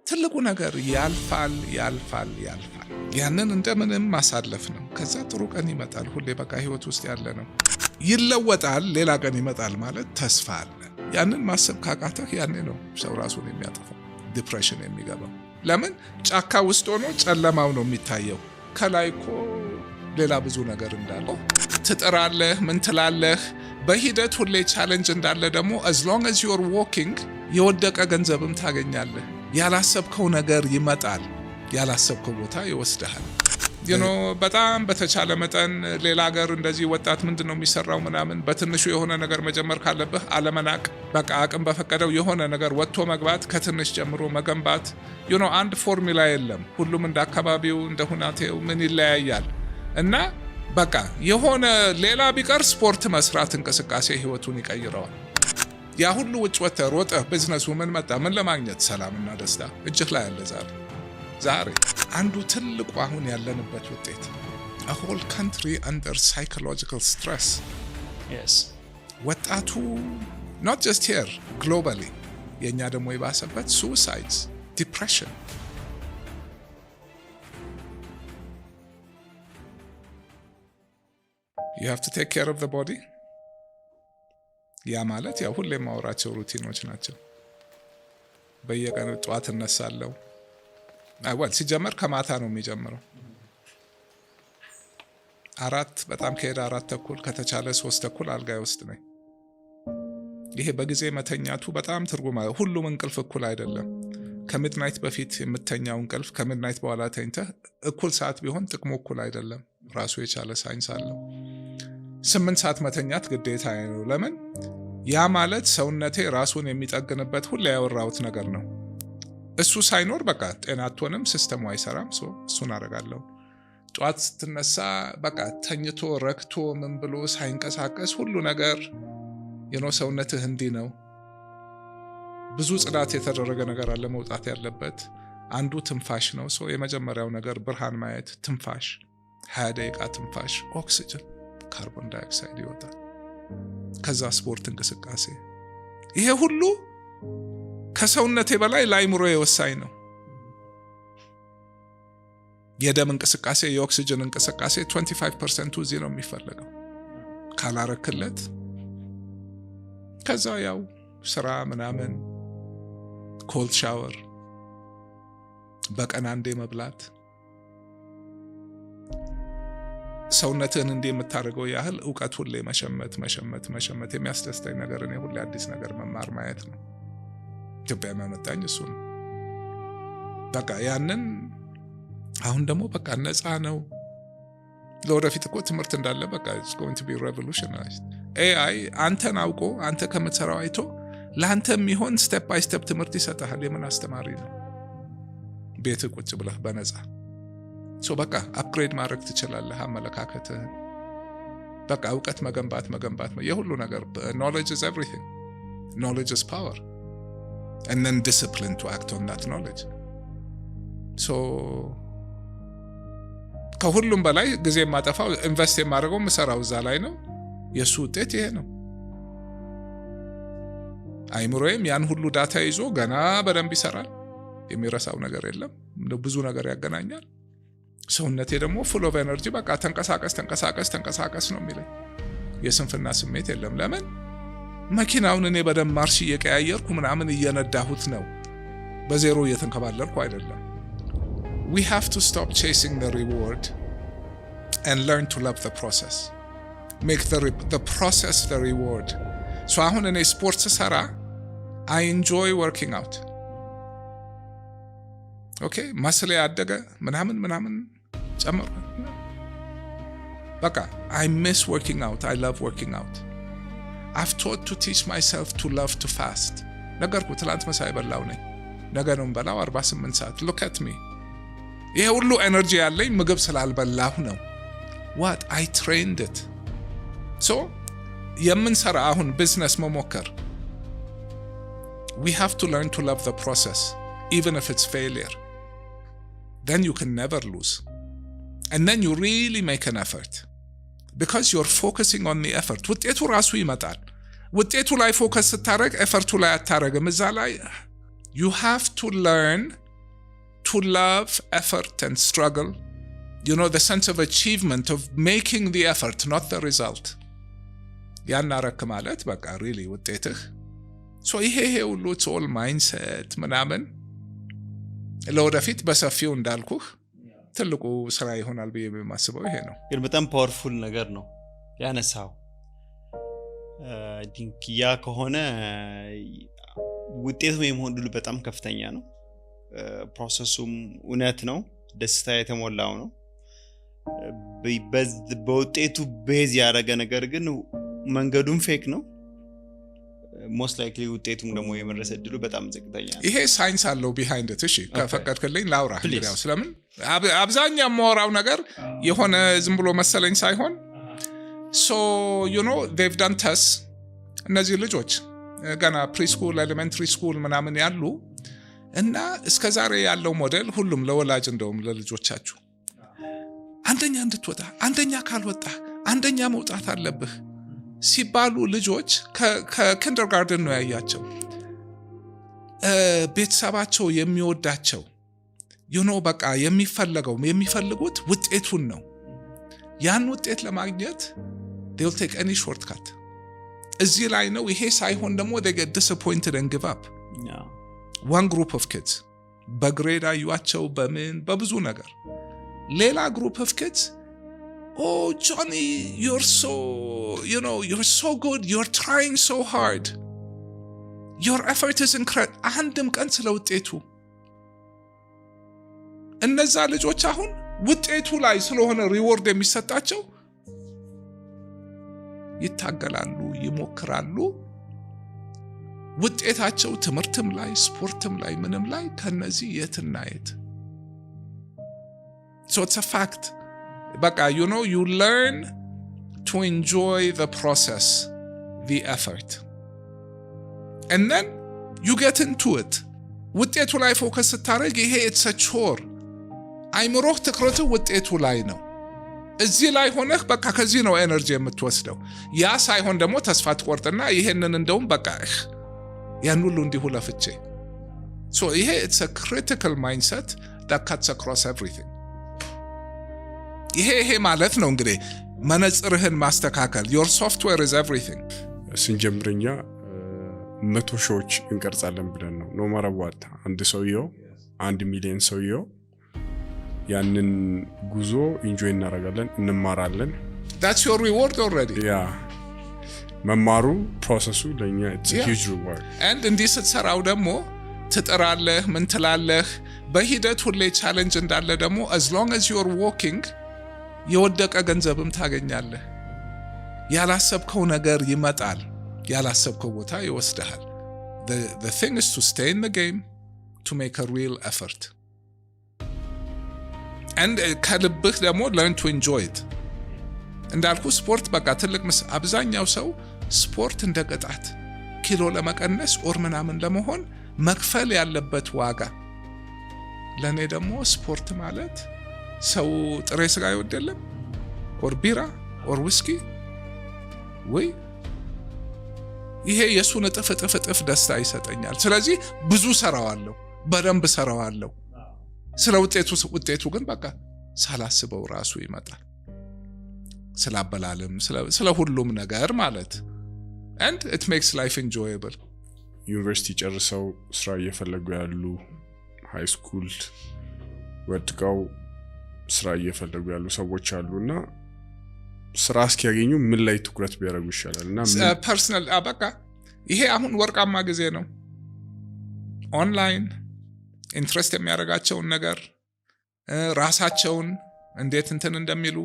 ትልቁ ነገር ያልፋል። ያንን እንደምንም ማሳለፍ ነው። ከዛ ጥሩ ቀን ይመጣል። ሁሌ በቃ ህይወት ውስጥ ያለ ነው። ይለወጣል፣ ሌላ ቀን ይመጣል ማለት ተስፋ አለ። ያንን ማሰብ ካቃተህ ያኔ ነው ሰው ራሱን የሚያጠፋው፣ ዲፕሬሽን የሚገባው። ለምን ጫካ ውስጥ ሆኖ ጨለማው ነው የሚታየው። ከላይ እኮ ሌላ ብዙ ነገር እንዳለው ትጥራለህ፣ ምን ትላለህ። በሂደት ሁሌ ቻሌንጅ እንዳለ ደግሞ as long as you're walking የወደቀ ገንዘብም ታገኛለህ። ያላሰብከው ነገር ይመጣል፣ ያላሰብከው ቦታ ይወስድሃል። በጣም በተቻለ መጠን ሌላ ሀገር እንደዚህ ወጣት ምንድነው የሚሰራው ምናምን በትንሹ የሆነ ነገር መጀመር ካለብህ አለመናቅ፣ በቃ አቅም በፈቀደው የሆነ ነገር ወጥቶ መግባት፣ ከትንሽ ጀምሮ መገንባት። አንድ ፎርሙላ የለም። ሁሉም እንደ አካባቢው እንደ ሁናቴው ምን ይለያያል። እና በቃ የሆነ ሌላ ቢቀር ስፖርት መስራት እንቅስቃሴ ህይወቱን ይቀይረዋል። ያ ሁሉ ውጭ ወጥተህ ሮጠህ ቢዝነሱ ምን መጣ? ምን ለማግኘት? ሰላምና ደስታ እጅህ ላይ ያለ ዛሬ አንዱ ትልቁ አሁን ያለንበት ውጤት a whole country under psychological stress. Yes. ወጣቱ not just here globally የኛ ደግሞ የባሰበት suicides, depression. You have to take care of the body. ያ ማለት ያው ሁሌ ማወራቸው ሩቲኖች ናቸው። በየቀኑ ጠዋት እነሳለሁ። ሲጀመር ከማታ ነው የሚጀምረው። 4 በጣም ከሄደ 4:30 ከተቻለ 3:30 አልጋይ ውስጥ ነኝ። ይሄ በጊዜ መተኛቱ በጣም ትርጉም አለው። ሁሉም እንቅልፍ እኩል አይደለም። ከሚድናይት በፊት የምተኛው እንቅልፍ ከሚድናይት በኋላ ተኝተህ እኩል ሰዓት ቢሆን ጥቅሙ እኩል አይደለም። ራሱ የቻለ ሳይንስ አለው። 8 ሰዓት መተኛት ግዴታ ነው። ለምን? ያ ማለት ሰውነቴ ራሱን የሚጠግንበት ሁሌ ያወራሁት ነገር ነው። እሱ ሳይኖር በቃ ጤና አትሆንም፣ ሲስተሙ አይሰራም። እሱን አደርጋለሁ። ጠዋት ስትነሳ በቃ ተኝቶ ረክቶ ምን ብሎ ሳይንቀሳቀስ ሁሉ ነገር ሰውነትህ እንዲህ ነው። ብዙ ጽዳት የተደረገ ነገር አለ መውጣት ያለበት። አንዱ ትንፋሽ ነው። የመጀመሪያው ነገር ብርሃን ማየት፣ ትንፋሽ 20 ደቂቃ ትንፋሽ፣ ኦክሲጅን ካርቦን ዳይኦክሳይድ ይወጣል። ከዛ ስፖርት እንቅስቃሴ። ይሄ ሁሉ ከሰውነቴ በላይ ለአይምሮዬ ወሳኝ ነው። የደም እንቅስቃሴ፣ የኦክሲጅን እንቅስቃሴ 25% እዚህ ነው የሚፈለገው። ካላረክለት ከዛ ያው ስራ ምናምን፣ ኮልድ ሻወር፣ በቀን አንዴ መብላት ሰውነትህን እንዲህ የምታደርገው ያህል እውቀት ሁሌ መሸመት የሚያስደስተኝ ነገር እኔ ሁሌ አዲስ ነገር መማር ማየት ነው። ኢትዮጵያ የሚያመጣኝ እሱ ነው። በቃ ያንን አሁን ደግሞ በቃ ነፃ ነው። ለወደፊት እኮ ትምህርት እንዳለ በቃ it's going to be revolutionized. AI አንተን አውቆ አንተ ከምትሰራው አይቶ ለአንተ የሚሆን ስቴፕ ባይ ስቴፕ ትምህርት ይሰጥሃል። የምን አስተማሪ ነው? ቤት ቁጭ ብለህ በነፃ በቃ አፕግሬድ ማድረግ ትችላለህ አመለካከትህን። በቃ እውቀት መገንባት የሁሉ ነገር knowledge is everything. Knowledge is power. And then discipline to act on that knowledge. ከሁሉም በላይ ጊዜ የማጠፋው ኢንቨስት የማደርገው ምሰራው እዛ ላይ ነው። የሱ ውጤት ይሄ ነው። አይምሮዬም ያን ሁሉ ዳታ ይዞ ገና በደንብ ይሰራል። የሚረሳው ነገር የለም። ብዙ ነገር ያገናኛል። ሰውነቴ ደግሞ full of energy በቃ ተንቀሳቀስ ነው የሚለኝ። የስንፍና ስሜት የለም። ለምን? መኪናውን እኔ በደም ማርሽ እየቀያየርኩ ምናምን እየነዳሁት ነው። በዜሮ እየተንከባለልኩ አይደለም። We have to stop chasing the reward and learn to love the process. Make the process the reward. አሁን እኔ ስፖርት ሰራ I enjoy working out. Okay, ማስለ ያደገ ምናምን ጨመረ። በቃ I miss working out. I love working out. I've taught to teach myself to love to fast. ነገርኩ ትላንት መሳይ በላው ነኝ። ነገ ነው በላው 48 ሰዓት. Look at me. ይሄ ሁሉ ኤነርጂ ያለኝ ምግብ ስላልበላሁ ነው። What? I trained it. የምንሰራ አሁን ቢዝነስ መሞከር we have to learn to love the process even if it's failure. Then you can never lose. And then you really make an effort. Because you're focusing on the effort. ውጤቱ ራሱ ይመጣል። ውጤቱ ላይ ፎከስ ስታረግ ኤፈርቱ ላይ አታረግም። እዛ ላይ you have to learn to love effort and struggle, the sense of achievement of making the effort, not the result. ያናረክ ማለት በቃ really ውጤትህ so ይሄ ሁሉ it's all mindset ምናምን ለወደፊት በሰፊው እንዳልኩህ ትልቁ ስራ ይሆናል ብዬ የማስበው ይሄ ነው። ግን በጣም ፓወርፉል ነገር ነው ያነሳው። ዲንክ ያ ከሆነ ውጤቱ የመሆን ሁሉ በጣም ከፍተኛ ነው። ፕሮሰሱም እውነት ነው፣ ደስታ የተሞላው ነው። በውጤቱ ቤዝ ያደረገ ነገር ግን መንገዱም ፌክ ነው። most likely ውጤቱም ደግሞ የመድረስ እድሉ በጣም ዝቅተኛ ነው። ይሄ ሳይንስ አለው behind it። እሺ ከፈቀድክልኝ ላውራ እንግዲያው ስለምን አብዛኛው የማወራው ነገር የሆነ ዝም ብሎ መሰለኝ ሳይሆን so they've done tests። እነዚህ ልጆች ገና ፕሪስኩል ኤሌመንተሪ ስኩል ምናምን ያሉ እና እስከዛሬ ያለው ሞዴል ሁሉም ለወላጅ እንደውም ለልጆቻችሁ አንደኛ እንድትወጣ አንደኛ ካልወጣ አንደኛ መውጣት አለብህ ሲባሉ ልጆች ከኪንደርጋርተን ነው ያያቸው። ቤተሰባቸው የሚወዳቸው በቃ የሚፈልጉት ውጤቱን ነው። ያን ውጤት ለማግኘት they will take any shortcut። እዚህ ላይ ነው። ይሄ ሳይሆን ደግሞ they get disappointed and give up። one group of kids በግሬድ አዩአቸው በብዙ ነገር። ሌላ group of kids oh Johnny you're so you're so good, you're trying so hard, your effort is incredible። አንድም ቀን ስለ ውጤቱ እነዛ ልጆች አሁን ውጤቱ ላይ ስለሆነ ሪዋርድ የሚሰጣቸው ይታገላሉ፣ ይሞክራሉ። ውጤታቸው ትምህርትም ላይ ስፖርትም ላይ ምንም ላይ ከነዚህ የትና የት so it's a fact። በቃ you learn to enjoy the process, the effort, and then you get into it። ውጤቱ ላይ ፎከስ ስታደርግ ይሄ it's a chore። አይምሮህ ትኩረቱ ውጤቱ ላይ ነው። እዚህ ላይ ሆነህ በቃ ከዚህ ነው ኤነርጂ የምትወስደው። ያ ሳይሆን ደግሞ ተስፋ ትቆርጥና ይሄንን እንደውም በቃ ያን ሁሉ እንዲሁ ለፍቼ so ይሄ it's a critical mindset that cuts across everything። ይሄ ማለት ነው እንግዲህ መነጽርህን ማስተካከል። your software is everything። ስንጀምርኛ 100 ሺዎች እንቀርጻለን ብለን ነው no matter what። አንድ ሰውየው 1 ሚሊዮን ሰውየው ያንን ጉዞ ኢንጆይ እናደርጋለን፣ እንማራለን። that's your reward already። መማሩ ፕሮሰሱ ለኛ it's a huge reward። and እንዲህ ስትሰራው ደግሞ ትጥራለህ፣ ምን ትላለህ። በሂደት ሁሌ ቻሌንጅ እንዳለ ደግሞ as long as you're walking የወደቀ ገንዘብም ታገኛለህ። ያላሰብከው ነገር ይመጣል፣ ያላሰብከው ቦታ ይወስድሃል። the thing is to stay in the game, to make a real effort, and ከልብህ ደግሞ learn to enjoy it። እንዳልኩ ስፖርት በቃ ትልቅ አብዛኛው ሰው ስፖርት እንደ ቅጣት ኪሎ ለመቀነስ ኦር ምናምን ለመሆን መክፈል ያለበት ዋጋ። ለኔ ደግሞ ስፖርት ማለት ሰው ጥሬ ስጋ ይወደለም ኦር ቢራ ኦር ዊስኪ ወይ ይሄ የሱን እጥፍ ደስታ ይሰጠኛል። ስለዚህ ብዙ ሰራዋለሁ፣ በደንብ ሰራዋለሁ። ስለ ውጤቱ ግን በቃ ሳላስበው ራሱ ይመጣል። ስላበላልም ስለ ሁሉም ነገር ማለት and it makes life enjoyable። ዩኒቨርሲቲ ጨርሰው ስራ እየፈለጉ ያሉ፣ ሃይ ስኩል ወጥተው ስራ እየፈለጉ ያሉ ሰዎች አሉና ስራ እስኪያገኙ ምን ላይ ትኩረት ቢያደርጉ ይሻላልና ፐርሰናል በቃ ይሄ አሁን ወርቃማ ጊዜ ነው። ኦንላይን ኢንትረስት የሚያደርጋቸውን ነገር ራሳቸውን እንዴት እንደሚሉ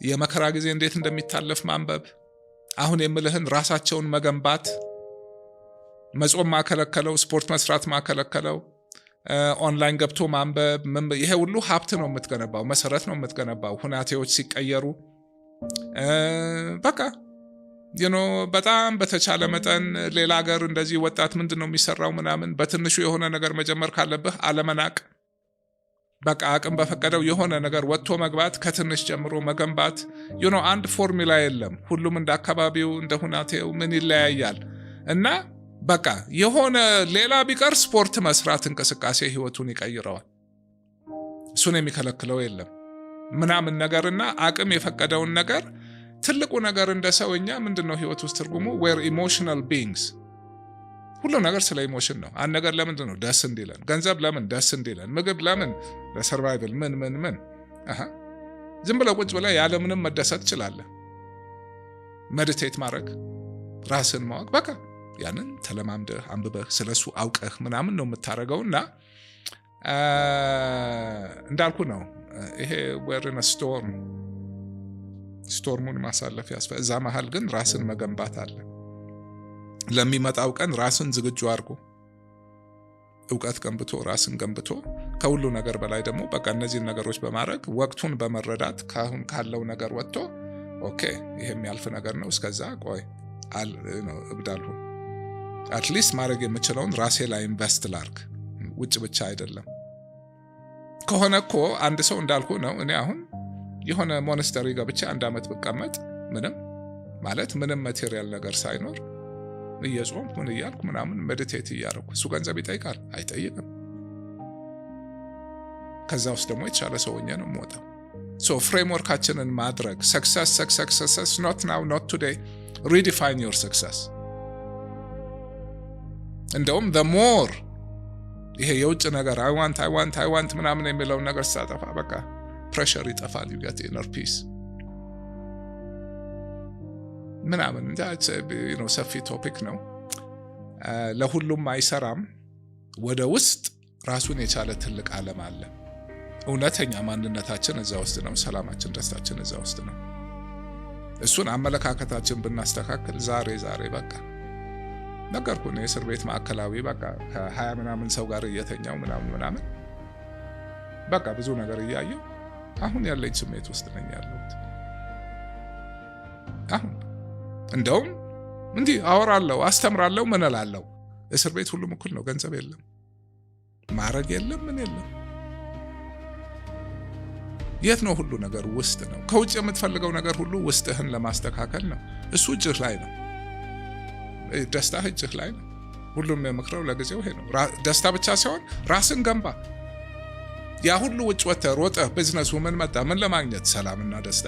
የመከራ ጊዜ እንዴት እንደሚታለፍ ማንበብ። አሁን የምልህን ራሳቸውን መገንባት። መጾም ማከለከለው፣ ስፖርት መስራት ማከለከለው፣ ኦንላይን ገብቶ ማንበብ። ይሄ ሁሉ ሀብት ነው የምትገነባው፣ መሰረት ነው የምትገነባው። ሁኔታዎች ሲቀየሩ በቃ በጣም በተቻለ መጠን ሌላ ሀገር እንደዚህ ወጣት ምንድነው የሚሰራው ምናምን በትንሹ የሆነ ነገር መጀመር ካለብህ አለመናቅ። በቃ አቅም በፈቀደው የሆነ ነገር ወጥቶ መግባት፣ ከትንሽ ጀምሮ መገንባት። አንድ ፎርሙላ የለም። ሁሉም እንደ አካባቢው እንደ ሁኔታው ምን ይለያያል እና በቃ የሆነ ሌላ ቢቀር ስፖርት መስራት እንቅስቃሴ ህይወቱን ይቀይረዋል። እሱን የሚከለክለው የለም ምናምን ነገርና አቅም የፈቀደውን ነገር ትልቁ ነገር እንደ ሰውኛ ምንድነው ህይወት ውስጥ ትርጉሙ we're emotional beings ሁሉ ነገር ስለ ኢሞሽን ነው አንድ ነገር ለምንድነው ደስ እንዲለን ገንዘብ ለምን ደስ እንዲለን ምግብ ለምን ለሰርቫይቫል ምን ዝም ብለህ ቁጭ ብለህ ያለ ምንም መደሰት ትችላለህ ሜዲቴት ማድረግ ራስን ማወቅ በቃ ያንን ተለማምደህ አንብበህ ስለሱ አውቀህ ምናምን ነው የምታረገውና እንዳልኩ ነው ይሄ we're in a ስቶርሙን ማሳለፍ ያስፈልጋል እዛ መሃል ግን ራስን መገንባት አለ ለሚመጣው ቀን ራስን ዝግጁ አድርጎ ዕውቀት ገንብቶ ራስን ገንብቶ ከሁሉ ነገር በላይ ደግሞ በቃ እነዚህ ነገሮች በማድረግ ወቅቱን በመረዳት ካሁን ካለው ነገር ወጥቶ ኦኬ ይሄም ያልፍ ነገር ነው እስከዛ ቆይ እብዳለሁ አትሊስት ማድረግ የምችለውን ራሴ ላይ ኢንቨስት ላርግ ውጭ ብቻ አይደለም ከሆነ እኮ አንድ ሰው እንዳልኩ ነው እኔ አሁን የሆነ ሞናስተሪ ገብቼ 1 አመት ብቀመጥ ምንም ማቴሪያል ነገር ሳይኖር እየጾምኩ ምን እያልኩ ምናምን ሜዲቴት እያደረኩ እሱ ገንዘብ ይጠይቃል አይጠይቅም ከዛ ውስጥ ደግሞ የተሻለ ሰውኛ ነው የምወጣው ሶ ፍሬምወርካችንን ማድረግ success not now not today redefine your success እንደውም the more ይሄ የውጭ ነገር I want ምናምን የሚለው ነገር ሳጠፋ በቃ pressure ይጠፋል you get inner peace ምናምን ሰፊ ቶፒክ ነው ለሁሉም አይሰራም ወደ ውስጥ ራሱን የቻለ ትልቅ ዓለም አለ እውነተኛ ማንነታችን እዛ ውስጥ ነው ሰላማችን ደስታችን እዛ ውስጥ ነው እሱን አመለካከታችን ብናስተካክል ዛሬ በቃ ነገርኩ ነው የእስር ቤት ማዕከላዊ በቃ ከ20 ምናምን ሰው ጋር እየተኛው ምናምን በቃ ብዙ ነገር እያየው አሁን ያለኝ ስሜት ውስጥ ነኝ ያለሁት አሁን እንደውም እንዲህ አወራለሁ አስተምራለሁ ምን እላለሁ እስር ቤት ሁሉም እኩል ነው ገንዘብ የለም ማረግ የለም ምን የለም የት ነው ሁሉ ነገር ውስጥ ነው ከውጭ የምትፈልገው ነገር ሁሉ ውስጥህን ለማስተካከል ነው እሱ እጅህ ላይ ነው ደስታ እጅህ ላይ ነው ሁሉም የምክረው ለጊዜው ይሄ ነው ደስታ ብቻ ሳይሆን ራስን ገንባ ያ ሁሉ ውጭ ወጥተህ ሮጠህ ቢዝነሱ ምን መጣ ምን ለማግኘት ሰላምና ደስታ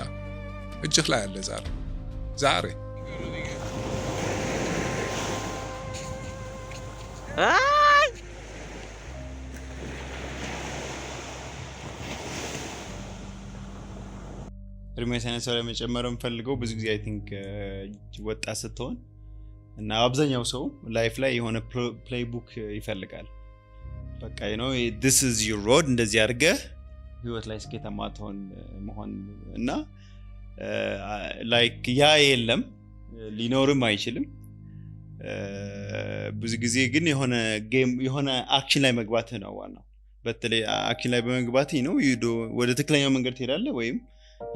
እጅህ ላይ አለ ዛሬ እድሜ ሳይንስ ላይ መጨመር የምፈልገው ብዙ ጊዜ I think ወጣት ስትሆን እና አብዛኛው ሰው ላይፍ ላይ የሆነ ፕሌይቡክ ይፈልጋል በቃ this is your road እንደዚህ አድርገህ ህይወት ላይ ስኬታማ መሆን እና ላይክ ያ የለም ሊኖርም አይችልም ብዙ ጊዜ ግን የሆነ አክሽን ላይ መግባት ነው ዋናው በተለይ አክሽን ላይ በመግባት ነው ወደ ትክክለኛው መንገድ ትሄዳለህ ወይም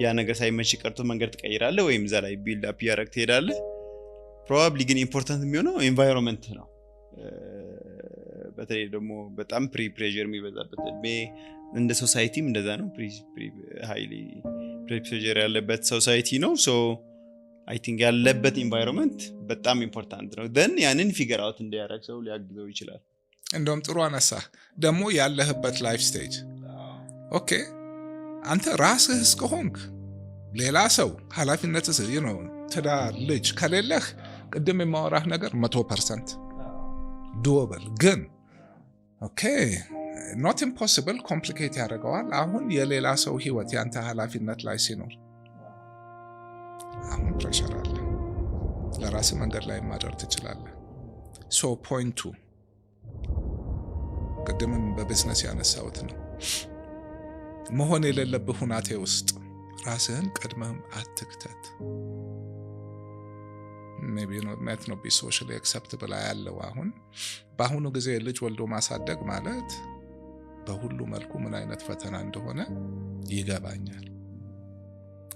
ያ ነገር ሳይመች ቀርቶ መንገድ ትቀይራለህ ወይም እዛ ላይ ቢልድ አፕ ያረክ ትሄዳለህ ፕሮባብሊ ግን ኢምፖርታንት የሚሆነው ኤንቫይሮንመንት ነው በተለይ ደግሞ በጣም ፕሬሸር የሚበዛበት እንደ ሶሳይቲም እንደዛ ነው ሃይሊ ፕሬሸር ያለበት ሶሳይቲ ነው ሶ I think ያለበት ኤንቫይሮንመንት በጣም ኢምፖርታንት ነው then ያንን ፊገር አውት እንዲያደርግ ሰው ሊያግዘው ይችላል እንደውም ጥሩ አነሳህ ደግሞ ያለህበት ላይፍ ስቴጅ ኦኬ አንተ ራስህ እስከሆንክ ሌላ ሰው ኃላፊነትህ ትዳር ልጅ ከሌለህ ቅድም የማወራህ ነገር 100% doable ግን ኦኬ not impossible complicate ያደርገዋል አሁን የሌላ ሰው ህይወት ያንተ ኃላፊነት ላይ ሲኖር አሁን ፕሬሸር አለ ለራስ መንገድ ላይ ማድረግ ትችላለህ ሶ ፖይንቱ ቅድምም በቢዝነስ ያነሳሁት ነው መሆን የሌለብህ ሁናቴ ውስጥ ራስህን ቀድመህም አትክተት maybe not be socially acceptable ያለው አሁን በአሁኑ ጊዜ ልጅ ወልዶ ማሳደግ ማለት በሁሉ መልኩ ምን አይነት ፈተና እንደሆነ ይገባኛል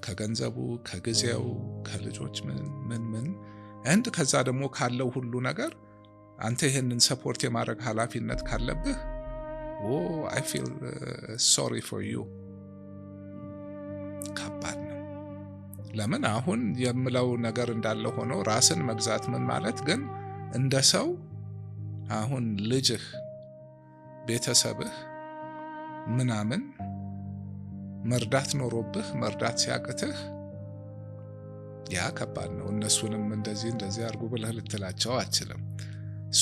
ከገንዘቡ ከጊዜው ከልጆች ምን and ከዛ ደግሞ ካለው ሁሉ ነገር አንተ ይሄንን ሰፖርት የማድረግ ኃላፊነት ካለብህ I feel sorry for you ከባድ ነው ለምን አሁን የምለው ነገር እንዳለ ሆኖ ራስን መግዛት ምን ማለት ግን እንደ ሰው አሁን ልጅህ ቤተሰብህ ምናምን መርዳት ኖሮብህ መርዳት ሲያቅትህ ያ ከባድ ነው። እነሱንም እንደዚህ አድርጉ ብለህ ልትላቸው አትችልም።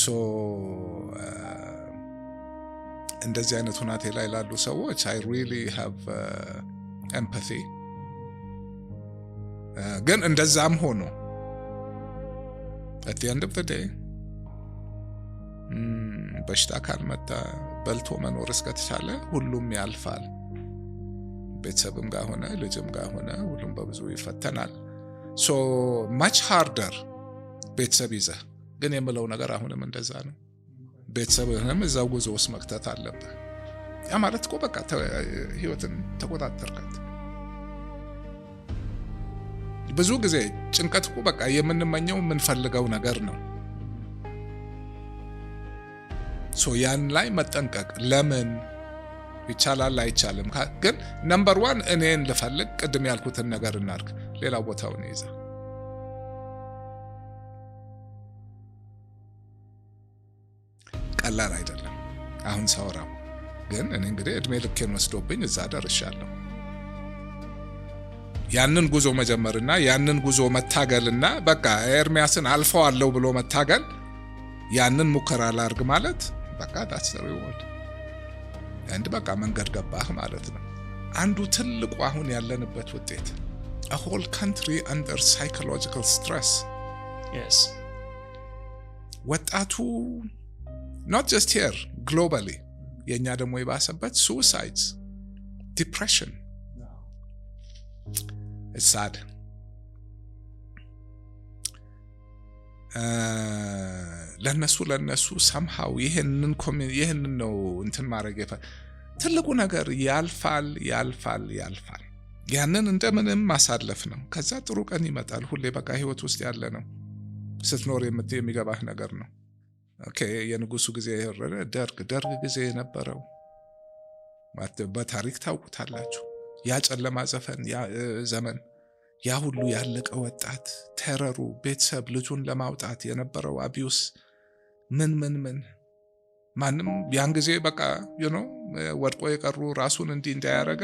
ሶ እንደዚህ አይነት ሁናቴ ላይ ላሉ ሰዎች I really have empathy። ግን እንደዛም ሆኖ at the end of the day በሽታ ካልመጣ በልቶ መኖር እስከተቻለ ሁሉም ያልፋል። ቤተሰብም ጋር ሆነ ልጅም ጋር ሆነ ሁሉም በብዙ ይፈተናል። ሶ much harder ቤተሰብ ይዘህ ግን የምለው ነገር አሁንም እንደዛ ነው። ቤተሰብህንም እዛው ጉዞ ውስጥ መክተት አለብህ። ያ ማለት እኮ በቃ ህይወትን ተቆጣጠርካት። ብዙ ጊዜ ጭንቀት እኮ በቃ የምንመኘው የምንፈልገው ነገር ነው። ሶ ያን ላይ መጠንቀቅ ለምን ይቻላል አይቻልም። ግን ነምበር 1 እኔን ልፈልግ፣ ቅድም ያልኩትን ነገር እናርግ፣ ሌላው ቦታውን ይዛ ቀላል አይደለም። አሁን ሳወራው ግን እኔ እንግዲህ እድሜ ልኬን ወስዶብኝ እዛ ደርሻለሁ። ያንን ጉዞ መጀመርና ያንን ጉዞ መታገልና በቃ ኤርሚያስን አልፈዋለሁ ብሎ መታገል፣ ያንን ሙከራ ላርግ ማለት በቃ that's the reward። አንድ በቃ መንገድ ገባህ ማለት ነው። አንዱ ትልቁ አሁን ያለንበት ውጤት a whole country under psychological stress። yes ወጣቱ not just here globally የኛ ደግሞ የባሰበት suicides, depression. It's sad. ለነሱ somehow ይሄንን ነው እንትን ማድረግ ትልቁ ነገር ያልፋል። ያንን እንደምንም ማሳለፍ ነው። ከዛ ጥሩ ቀን ይመጣል። ሁሌ በቃ ህይወት ውስጥ ያለ ነው። ስትኖር የሚገባህ ነገር ነው። ኦኬ የንጉሱ ጊዜ የወረደ ደርግ ጊዜ የነበረው በታሪክ ታውቁታላችሁ። ያ ጨለማ ዘመን ያ ሁሉ ያለቀ ወጣት ተረሩ ቤተሰብ ልጁን ለማውጣት የነበረው አቢዩስ ምን ማንም ያን ጊዜ በቃ ወድቆ የቀሩ ራሱን እንዳያረገ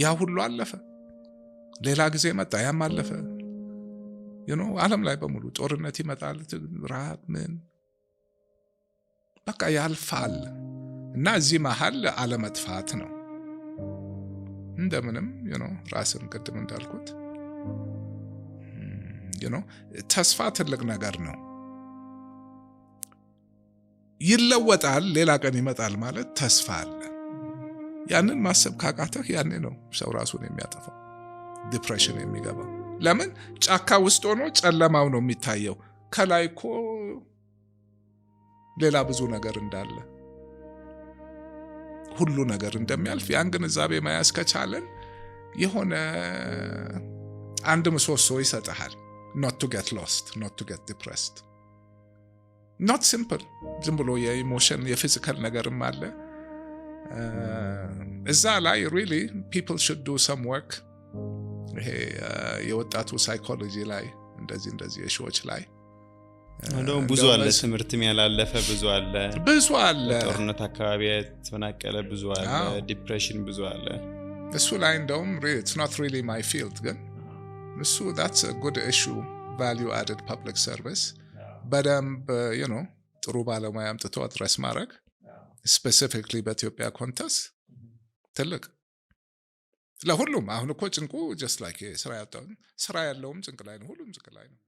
ያ ሁሉ አለፈ። ሌላ ጊዜ መጣ፣ ያም አለፈ። ዓለም ላይ በሙሉ ጦርነት ይመጣል፣ ረሃብ በቃ ያልፋል። እና እዚህ መሃል አለመጥፋት ነው። እንደምንም ራስን ቅድም እንዳልኩት ተስፋ ትልቅ ነገር ነው። ይለወጣል፣ ሌላ ቀን ይመጣል ማለት ተስፋ አለ። ያንን ማሰብ ካቃተህ ያኔ ነው ሰው ራሱን የሚያጠፋው፣ ዲፕሬሽን የሚገባው። ለምን ጫካ ውስጥ ሆኖ ጨለማው ነው የሚታየው። ከላይ እኮ ሌላ ብዙ ነገር እንዳለ፣ ሁሉ ነገር እንደሚያልፍ ያን ግንዛቤ መያዝ ከቻለን የሆነ አንድ ምሰሶ ይሰጥሃል። not to get lost, not to get depressed. not simple ዝም ብሎ የኢሞሽን የፊዚካል ነገርም አለ እዛ ላይ really people should do some work። ይሄ የወጣቱ ሳይኮሎጂ ላይ እንደዚህ የሾች ላይ እንደውም ብዙ አለ፣ ትምህርትም ያላለፈ ብዙ አለ፣ ጦርነት አካባቢ ተፈናቀለ ብዙ አለ፣ ዲፕሬሽን ብዙ አለ። እሱ ላይ እንደውም it's not really my field ግን እሱ that's a good issue። value added public service በደንብ ጥሩ ባለሙያ አምጥቶ አድረስ ማድረግ specifically በኢትዮጵያ ኮንቴክስት ትልቅ ለሁሉም። አሁን እኮ ጭንቁ just like ስራ ያለውም ጭንቅ ላይ ነው፣ ሁሉም ጭንቅ ላይ ነው።